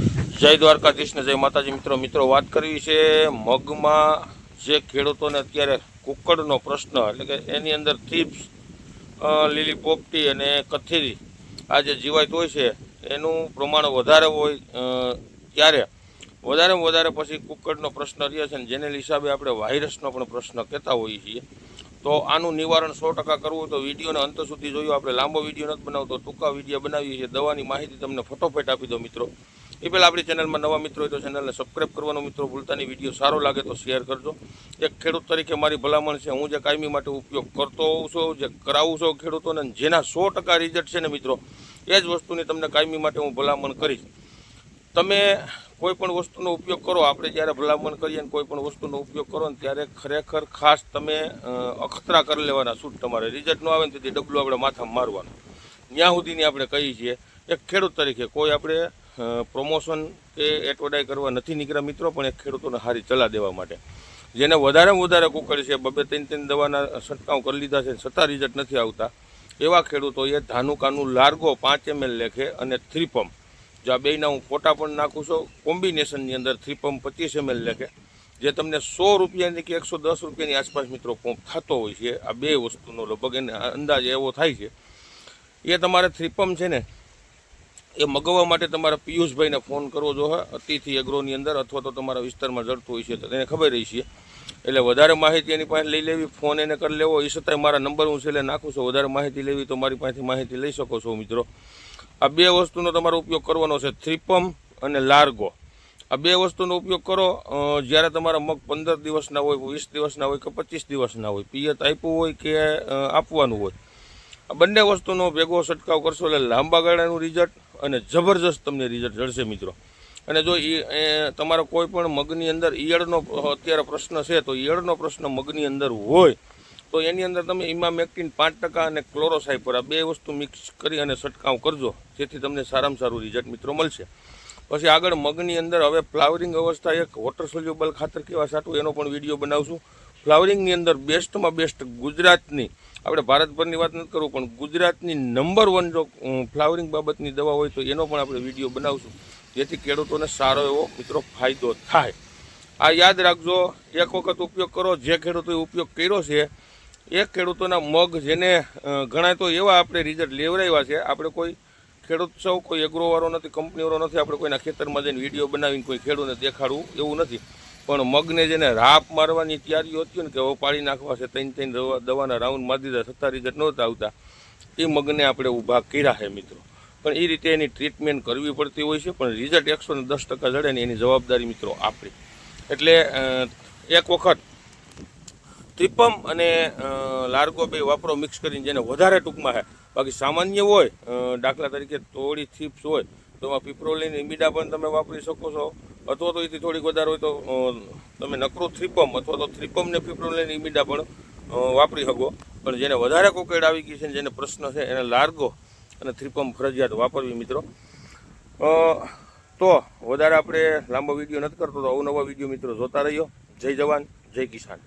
જય દ્વારકાધીશ ને જય માતાજી મિત્રો વાત કરવી છે મગમાં જે ખેડૂતોને અત્યારે કુકડનો પ્રશ્ન એટલે કે એની અંદર થીપ્સ લીલી પોપટી અને કથેરી આ જે જીવાત હોય છે એનું પ્રમાણ વધારે હોય ત્યારે વધારેમાં વધારે પછી કુકડનો પ્રશ્ન રહે છે ને જેને હિસાબે આપણે વાયરસનો પણ પ્રશ્ન કહેતા હોઈએ છીએ. તો આનું નિવારણ 100% કરવું તો વિડીયોને અંત સુધી જોયું. આપણે લાંબો વિડીયો નથી બનાવતો, ટૂંકા વિડીયો બનાવીએ છીએ. દવાની માહિતી તમને ફટોફટ આપી દો મિત્રો. એ પહેલાં આપણી ચેનલમાં નવા મિત્રો હોય તો ચેનલને સબસ્ક્રાઈબ કરવાનો મિત્રો ભૂલતા નહીં. વિડીયો સારો લાગે તો શેર કરજો. એક ખેડૂત તરીકે મારી ભલામણ છે, હું જે કાયમી માટે ઉપયોગ કરતો હોઉં છું, જે કરાવું છું ખેડૂતોને, જેના 100% રિઝલ્ટ છે ને મિત્રો, એ જ વસ્તુની તમને કાયમી માટે હું ભલામણ કરીશ. તમે કોઈ પણ વસ્તુનો ઉપયોગ કરો, આપણે જ્યારે ભલામણ કરીએ ને કોઈ પણ વસ્તુનો ઉપયોગ કરો ને ત્યારે ખરેખર ખાસ તમે અખતરા કરી લેવાના. શૂટ તમારે રિઝલ્ટ ન આવે ને તેથી ડબલું આપણે માથામાં મારવાનું. ત્યાં સુધીની આપણે કહીએ છીએ એક ખેડૂત તરીકે. કોઈ આપણે પ્રમોશન કે એડવર્ટાઈઝ કરવા નથી નીકળ્યા મિત્રો, પણ એક ખેડૂતોને સારી સલાહ દેવા માટે. જેને વધારેમાં વધારે કુકડ છે, 2-3 દવાના છંટકાવ કરી લીધા છે, છતાં રિઝલ્ટ નથી આવતા, એવા ખેડૂતોએ ધાનુકાનું લાર્ગો 5 ml લેખે અને 3 પંપ, જો આ બેયના હું ફોટા પણ નાખું છું કોમ્બિનેશનની અંદર, 3 પંપ 25 ml લેખે, જે તમને 100 રૂપિયાની કે 110 રૂપિયાની આસપાસ મિત્રો પંપ થતો હોય છે. આ બે વસ્તુનો લગભગ એને અંદાજ એવો થાય છે. એ તમારે 3 પંપ છે ને એ મગાવવા માટે તમારે પિયુષભાઈને ફોન કરવો જોઈએ, અતિથિ એગ્રોની અંદર, અથવા તો તમારા વિસ્તારમાં જડતું હોય છે તો તેને ખબર રહી છે. એટલે વધારે માહિતી એની પાસે લઈ લેવી, ફોન એને કરી લેવો. એ છતાંય મારા નંબર હું છેલ્લે નાખું છું, વધારે માહિતી લેવી તો મારી પાસેથી માહિતી લઈ શકો છો મિત્રો. આ બે વસ્તુનો તમારો ઉપયોગ કરવાનો છે, 3 પંપ અને લાર્ગો. આ બે વસ્તુનો ઉપયોગ કરો જ્યારે તમારા મગ 15 દિવસના હોય, 20 દિવસના હોય કે 25 દિવસના હોય, પિયત આપ્યું હોય કે આપવાનું હોય, આ બંને વસ્તુનો ભેગો છંટકાવ કરશો એટલે લાંબા ગાળાનું રિઝલ્ટ અને જબરજસ્ત તમને રિઝલ્ટ જળશે મિત્રો. અને જો તમારો કોઈ પણ મગની અંદર ઈયળનો અત્યારે પ્રશ્ન છે, તો ઈયળનો પ્રશ્ન મગની અંદર હોય તો એની અંદર તમે ઇમામેક્ટિન 5% અને ક્લોરોસાઇપર, આ બે વસ્તુ મિક્સ કરી અને છંટકાવ કરજો, જેથી તમને સારામાં સારું રિઝલ્ટ મિત્રો મળશે. પછી આગળ મગની અંદર હવે ફ્લાવરિંગ અવસ્થા એક વોટર સોલ્યુબલ ખાતર કેવા છાંટવું એનો પણ વિડીયો બનાવશું. ફ્લાવરિંગની અંદર બેસ્ટમાં બેસ્ટ ગુજરાતની, આપણે ભારતભરની વાત નથી કરવું પણ ગુજરાતની નંબર 1 જો ફ્લાવરિંગ બાબતની દવા હોય તો એનો પણ આપણે વિડીયો બનાવશું, જેથી ખેડૂતોને સારો એવો મિત્રો ફાયદો થાય. આ યાદ રાખજો, એક વખત ઉપયોગ કરો. જે ખેડૂતોએ ઉપયોગ કર્યો છે એ ખેડૂતોના મગ, જેને ઘણા તો એવા આપણે રિઝલ્ટ લેવડાવ્યા છે. આપણે કોઈ ખેડૂત સૌ કોઈ એગ્રોવાળો નથી, કંપનીવાળો નથી, આપણે કોઈના ખેતરમાં જઈને વિડીયો બનાવીને કોઈ ખેડૂતને દેખાડવું એવું નથી. પણ મગને જેને રાપ મારવાની તૈયારીઓ હતી ને કે હવે પાડી નાખવા છે, 3 દવાના રાઉન્ડ મારી દીધા, છતાં રિઝલ્ટ નહોતા આવતા, એ મગને આપણે ઊભા કર્યા છે મિત્રો. પણ એ રીતે એની ટ્રીટમેન્ટ કરવી પડતી હોય છે, પણ રિઝલ્ટ 110% જડે ને એની જવાબદારી મિત્રો આપણી. એટલે એક વખત ત્રિપમ અને લાર્ગો બે વાપરો મિક્સ કરીને, જેને વધારે ટૂંકમાં છે. બાકી સામાન્ય હોય, દાખલા તરીકે થોડી થીપ્સ હોય તો એમાં પિપ્રોલિન ઇમિડા પણ તમે વાપરી શકો છો, અથવા તો એથી થોડીક વધારે હોય તો તમે નકરું થ્રીપમ અથવા તો થ્રીપમ ને પિપ્રોલિન ઇમિડા પણ વાપરી શકો. પણ જેને વધારે કોકેડ આવી ગઈ છે, જેને પ્રશ્ન છે, એને લાર્ગો અને થ્રીપમ ફરજિયાત વાપરવી મિત્રો. તો વધારે આપણે લાંબો વિડીયો નથી કરતો, તો અવનવા વિડીયો મિત્રો જોતા રહીયો. જય જવાન, જય કિસાન.